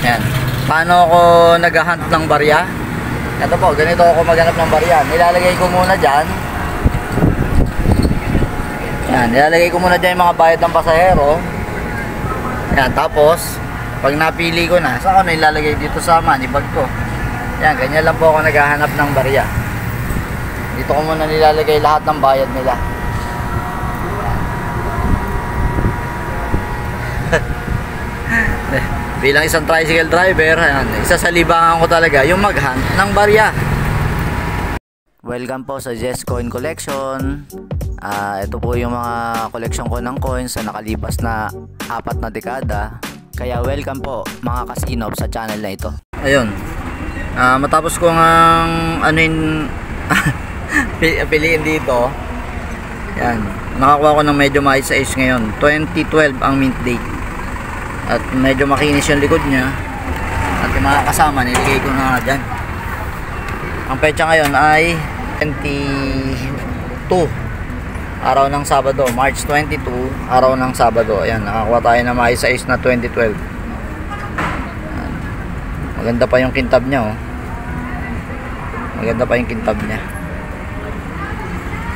Yan. Paano ako nag-hunt ng barya? Ito po, ganito ako maghanap ng barya. Nilalagay ko muna dyan. Yan, nilalagay ko muna dyan yung mga bayad ng pasahero. Yan, tapos pag napili ko na, saan ko na ilalagay dito sa money bag ko. Yan, ganyan lang po ako naghahanap ng barya. Dito ko muna nilalagay lahat ng bayad nila. Bilang isang tricycle driver, ayan, isa sa libangan ko talaga yung mag-hunt ng barya. Welcome po sa Jess Coin Collection. Ito po yung mga collection ko ng coins sa nakalipas na 4 na dekada. Kaya welcome po mga kasinob sa channel na ito. Ayun, matapos ko ngang piliin dito, yan, nakakuha ko ng medyo maayos sa age ngayon. 2012 ang mint date. At medyo makinis yung likod niya. At yung mga kasama, niligay ko na dyan. Ang petsa ngayon ay 22 araw ng Sabado, March 22 araw ng Sabado. Ayan, nakakuha tayo na maayos sa age na 2012. Ayan. Maganda pa yung kintab niya, oh. Maganda pa yung kintab niya.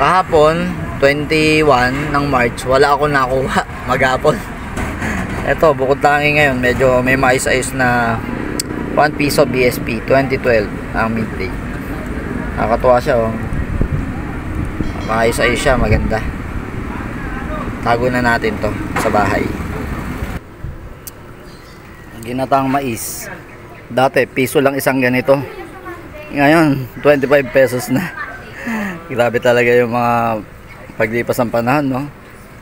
Kahapon 21 ng March, wala ako nakuha maghapon. Ito, bukod tangi ngayon, medyo may mais-ayos na 1 piso BSP 2012 ang midday. Nakakatuwa siya, oh. Mais-ayos siya, maganda. Tago na natin to sa bahay. Ginatang mais. Dati piso lang isang ganito. Ngayon 25 pesos na. Grabe talaga yung mga paglipas ng panahon, no?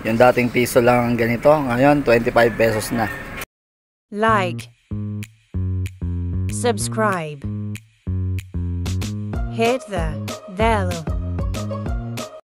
Yung dating piso lang ganito, ngayon 25 pesos na. Like, subscribe, hit the bell